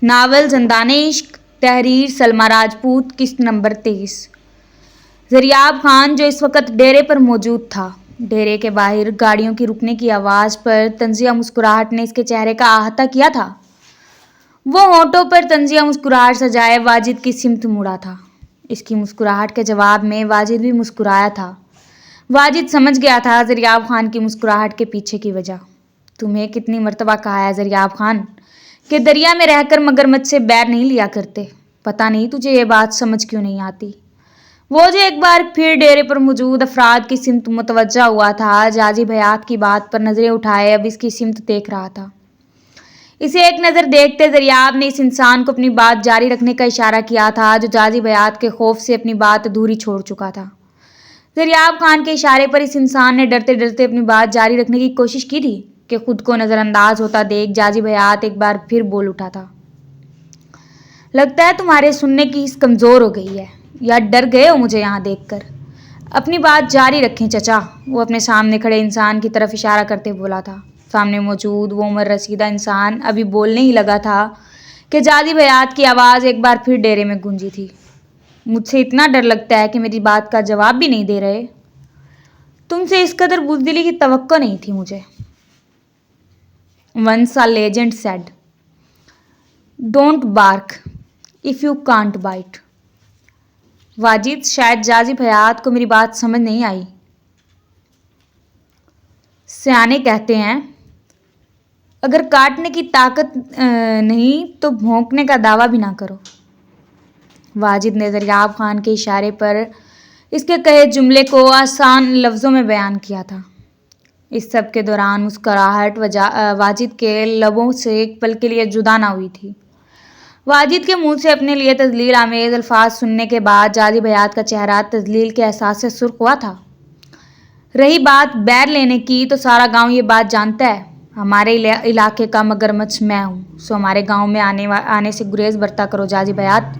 Novel زندان عشق، تحریر سلما راجپوت، قسط نمبر 23۔ زریاب خان جو اس وقت ڈیرے پر موجود تھا، ڈیرے کے باہر گاڑیوں کی رکنے کی آواز پر طنزیہ مسکراہٹ نے اس کے چہرے کا احاطہ کیا تھا۔ وہ ہونٹوں پر طنزیہ مسکراہٹ سجائے واجد کی سمت مڑا تھا۔ اس کی مسکراہٹ کے جواب میں واجد بھی مسکرایا تھا۔ واجد سمجھ گیا تھا زریاب خان کی مسکراہٹ کے پیچھے کی وجہ۔ تمہیں کتنی مرتبہ کہا ہے زریاب خان کہ دریا میں رہ کر مگرمچھ سے بیر نہیں لیا کرتے، پتہ نہیں تجھے یہ بات سمجھ کیوں نہیں آتی۔ وہ جو ایک بار پھر ڈیرے پر موجود افراد کی سمت متوجہ ہوا تھا، جازب حیات کی بات پر نظریں اٹھائے اب اس کی سمت دیکھ رہا تھا۔ اسے ایک نظر دیکھتے زریاب نے اس انسان کو اپنی بات جاری رکھنے کا اشارہ کیا تھا جو جازب حیات کے خوف سے اپنی بات ادھوری چھوڑ چکا تھا۔ زریاب خان کے اشارے پر اس انسان نے ڈرتے ڈرتے اپنی بات جاری رکھنے کی کوشش کی تھی کہ خود کو نظر انداز ہوتا دیکھ جازب حیات ایک بار پھر بول اٹھا تھا۔ لگتا ہے تمہارے سننے کی حس کمزور ہو گئی ہے، یا ڈر گئے ہو مجھے یہاں دیکھ کر؟ اپنی بات جاری رکھیں چچا، وہ اپنے سامنے کھڑے انسان کی طرف اشارہ کرتے بولا تھا۔ سامنے موجود وہ عمر رسیدہ انسان ابھی بولنے ہی لگا تھا کہ جازب حیات کی آواز ایک بار پھر ڈیرے میں گونجی تھی۔ مجھ سے اتنا ڈر لگتا ہے کہ میری بات کا جواب بھی نہیں دے رہے؟ تم سے اس قدر بزدلی کی توقع نہیں تھی مجھے۔ Once a legend said, "Don't bark if you can't bite." Wajid شاید جازب حیات کو میری بات سمجھ نہیں آئی۔ سیانے کہتے ہیں اگر کاٹنے کی طاقت نہیں تو بھونکنے کا دعویٰ بھی نہ کرو۔ واجد نے زریاب خان کے اشارے پر اس کے کہے جملے کو آسان لفظوں میں بیان کیا تھا۔ اس سب کے دوران مسکراہٹ واجد کے لبوں سے ایک پل کے لیے جدا نہ ہوئی تھی۔ واجد کے منہ سے اپنے لیے تذلیل آمیز الفاظ سننے کے بعد جازب حیات کا چہرہ تذلیل کے احساس سے سرخ ہوا تھا۔ رہی بات بیر لینے کی تو سارا گاؤں یہ بات جانتا ہے، ہمارے علاقے کا مگرمچھ میں ہوں، سو ہمارے گاؤں میں آنے سے گریز برتا کرو جازب حیات۔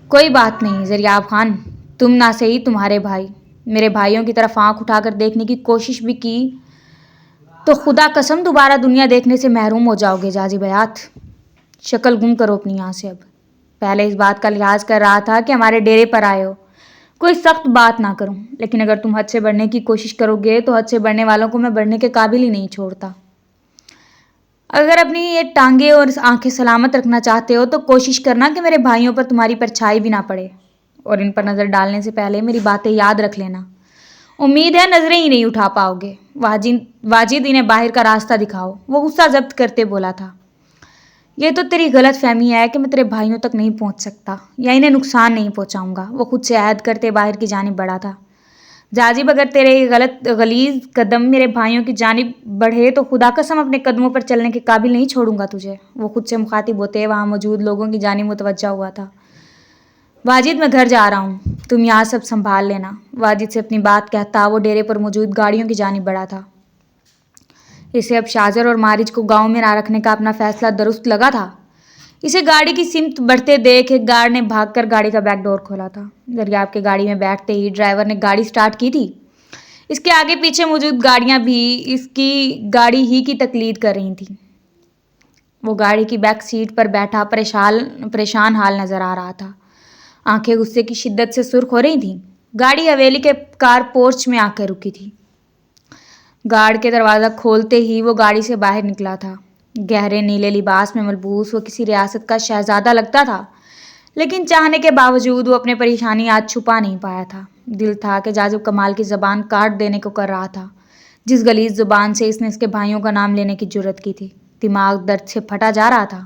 کوئی بات نہیں زریاب خان، تم نہ صحیح تمہارے بھائی، میرے بھائیوں کی طرف آنکھ اٹھا کر دیکھنے کی کوشش بھی کی تو خدا قسم دوبارہ دنیا دیکھنے سے محروم ہو جاؤ گے جازب حیات۔ شکل گم کرو اپنی یہاں سے اب۔ پہلے اس بات کا لحاظ کر رہا تھا کہ ہمارے ڈیرے پر آئے ہو، کوئی سخت بات نہ کروں، لیکن اگر تم حد سے بڑھنے کی کوشش کرو گے تو حد سے بڑھنے والوں کو میں بڑھنے کے قابل ہی نہیں چھوڑتا۔ اگر اپنی یہ ٹانگیں اور آنکھیں سلامت رکھنا چاہتے ہو تو کوشش کرنا کہ میرے بھائیوں پر تمہاری پرچھائی بھی نہ پڑے، اور ان پر نظر ڈالنے سے پہلے میری باتیں یاد رکھ لینا۔ امید ہے نظریں ہی نہیں اٹھا پاؤ گے۔ واجد انہیں باہر کا راستہ دکھاؤ، وہ غصہ ضبط کرتے بولا تھا۔ یہ تو تیری غلط فہمی ہے کہ میں تیرے بھائیوں تک نہیں پہنچ سکتا یا انہیں نقصان نہیں پہنچاؤں گا، وہ خود سے عہد کرتے باہر کی جانب بڑھا تھا۔ جازب اگر تیرے غلیظ قدم میرے بھائیوں کی جانب بڑھے تو خدا قسم اپنے قدموں پر چلنے کے قابل نہیں چھوڑوں گا تجھے، وہ خود سے مخاطب ہوتے وہاں موجود لوگوں کی جانب متوجہ ہوا تھا۔ واجد میں گھر جا رہا ہوں، تم یہاں سب سنبھال لینا۔ واجد سے اپنی بات کہتا وہ ڈیرے پر موجود گاڑیوں کی جانب بڑھا تھا۔ اسے اب شاجر اور مارج کو گاؤں میں نہ رکھنے کا اپنا فیصلہ درست لگا تھا۔ اسے گاڑی کی سمت بڑھتے دیکھ ایک گارڈ نے بھاگ کر گاڑی کا بیک ڈور کھولا تھا۔ زریاب کے گاڑی میں بیٹھتے ہی ڈرائیور نے گاڑی سٹارٹ کی تھی۔ اس کے آگے پیچھے موجود گاڑیاں بھی اس کی گاڑی ہی کی تقلید کر رہی تھیں۔ وہ گاڑی کی بیک سیٹ پر بیٹھا پریشان حال نظر آ رہا تھا، آنکھیں غصے کی شدت سے سرخ ہو رہی تھیں۔ گاڑی حویلی کے کار پورچ میں آ کر رکی تھی۔ گارڈ کے دروازہ کھولتے ہی وہ گاڑی سے باہر نکلا تھا۔ گہرے نیلے لباس میں ملبوس وہ کسی ریاست کا شہزادہ لگتا تھا، لیکن چاہنے کے باوجود وہ اپنے پریشانی آج چھپا نہیں پایا تھا۔ دل تھا کہ جازب کمال کی زبان کاٹ دینے کو کر رہا تھا، جس غلیظ زبان سے اس نے اس کے بھائیوں کا نام لینے کی جرت کی تھی۔ دماغ درد سے پھٹا جا رہا تھا۔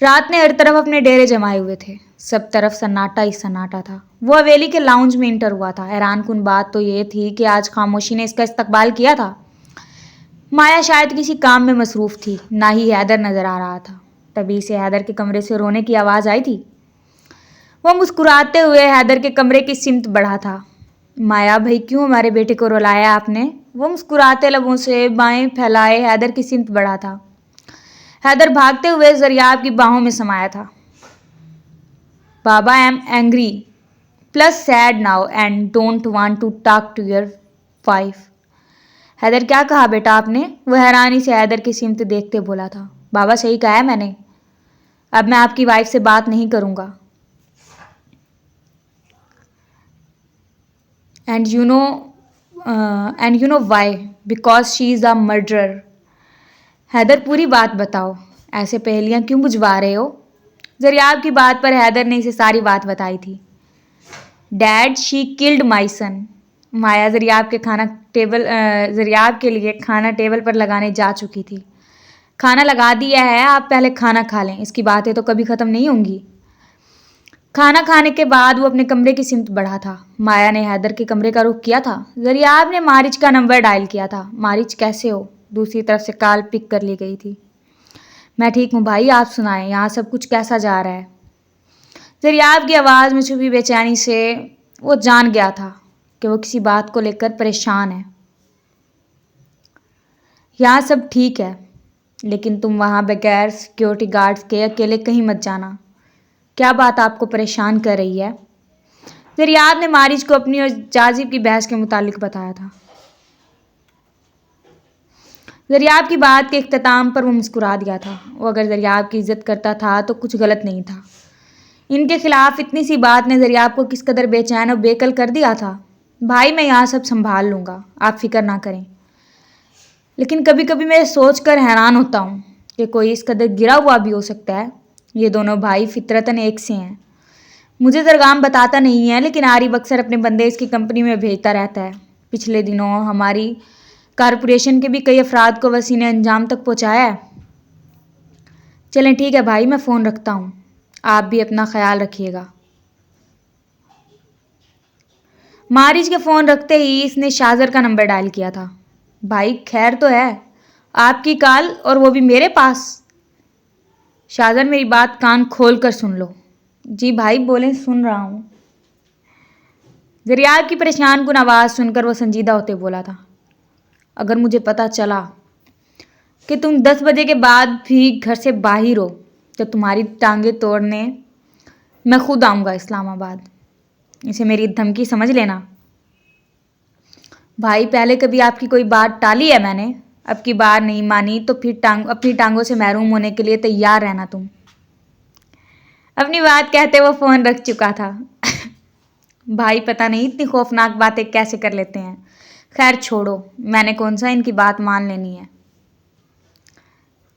رات نے ہر طرف اپنے ڈیرے جمائے ہوئے تھے، سب طرف سناٹا ہی سناٹا تھا۔ وہ حویلی کے لاؤنج میں انٹر ہوا تھا۔ حیران کن بات تو یہ تھی کہ آج خاموشی نے اس کا استقبال کیا تھا۔ مایا شاید کسی کام میں مصروف تھی، نہ ہی حیدر نظر آ رہا تھا۔ تبھی سے حیدر کے کمرے سے رونے کی آواز آئی تھی۔ وہ مسکراتے ہوئے حیدر کے کمرے کی سمت بڑھا تھا۔ مایا بھائی کیوں ہمارے بیٹے کو رلایا آپ نے؟ وہ مسکراتے لبوں سے بائیں پھیلائے حیدر کی سمت بڑھا تھا۔ حیدر بھاگتے ہوئے زریاب کی باہوں میں سمایا تھا۔ بابا I'm angry plus sad now and don't want to talk to your wife. Haider کیا کہا بیٹا آپ نے؟ وہ حیرانی سے حیدر کی سمت دیکھتے بولا تھا۔ بابا صحیح کہا ہے میں نے، اب میں آپ کی وائف سے بات نہیں کروں گا. And you know why, because she is a murderer. Haider پوری بات بتاؤ, ایسے پہلیاں کیوں بجھوا رہے ہو؟ زریاب کی بات پر حیدر نے اسے ساری بات بتائی تھی. ڈیڈ, شی کلڈ مائی سن. مایا زریاب کے لیے کھانا ٹیبل پر لگانے جا چکی تھی. کھانا لگا دیا ہے, آپ پہلے کھانا کھا لیں, اس کی باتیں تو کبھی ختم نہیں ہوں گی. کھانا کھانے کے بعد وہ اپنے کمرے کی سمت بڑھا تھا. مایا نے حیدر کے کمرے کا رخ کیا تھا. زریاب نے مارج کا نمبر ڈائل کیا تھا. مارج, کیسے ہو؟ دوسری طرف سے کال پک کر لی گئی تھی. میں ٹھیک ہوں بھائی, آپ سنائیں, یہاں سب کچھ کیسا جا رہا ہے؟ زریاب کی آواز میں چھپی بے چینی سے وہ جان گیا تھا کہ وہ کسی بات کو لے کر پریشان ہے. یہاں سب ٹھیک ہے, لیکن تم وہاں بغیر سیکیورٹی گارڈز کے اکیلے کہیں مت جانا. کیا بات آپ کو پریشان کر رہی ہے؟ زریاب نے مارج کو اپنی اور جازب کی بحث کے متعلق بتایا تھا. زریاب کی بات کے اختتام پر وہ مسکرا دیا تھا. وہ اگر زریاب کی عزت کرتا تھا تو کچھ غلط نہیں تھا. ان کے خلاف اتنی سی بات نے زریاب کو کس قدر بے چین اور بے کل کر دیا تھا. بھائی, میں یہاں سب سنبھال لوں گا, آپ فکر نہ کریں. لیکن کبھی کبھی میں سوچ کر حیران ہوتا ہوں کہ کوئی اس قدر گرا ہوا بھی ہو سکتا ہے. یہ دونوں بھائی فطرتاً ایک سے ہیں. مجھے درگام بتاتا نہیں ہے, لیکن عارف اکثر اپنے بندے اس کی کمپنی میں بھیجتا رہتا ہے. پچھلے دنوں ہماری کارپوریشن کے بھی کئی افراد کو وسیع نے انجام تک پہنچایا ہے. چلیں ٹھیک ہے بھائی, میں فون رکھتا ہوں, آپ بھی اپنا خیال رکھیے گا. مارج کے فون رکھتے ہی اس نے شازر کا نمبر ڈائل کیا تھا. بھائی خیر تو ہے, آپ کی کال اور وہ بھی میرے پاس. شازر, میری بات کان کھول کر سن لو. جی بھائی بولیں, سن رہا ہوں. زریاب کی پریشان کن آواز سن کر وہ سنجیدہ ہوتے بولا تھا. اگر مجھے پتہ چلا کہ تم 10 بجے کے بعد بھی گھر سے باہر ہو تو تمہاری ٹانگیں توڑنے میں خود آؤں گا اسلام آباد. اسے میری دھمکی سمجھ لینا. بھائی, پہلے کبھی آپ کی کوئی بات ٹالی ہے میں نے؟ اب کی بار نہیں مانی تو پھر اپنی ٹانگوں سے محروم ہونے کے لیے تیار رہنا تم. اپنی بات کہتے وہ فون رکھ چکا تھا. بھائی, پتہ نہیں اتنی خوفناک باتیں کیسے کر لیتے ہیں. خیر چھوڑو, میں نے کون سا ان کی بات مان لینی ہے.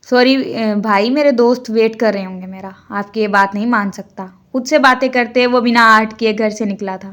سوری بھائی, میرے دوست ویٹ کر رہے ہوں گے میرا. آپ کی یہ بات نہیں مان سکتا. خود سے باتیں کرتے وہ بنا آہٹ کیے گھر سے نکلا تھا.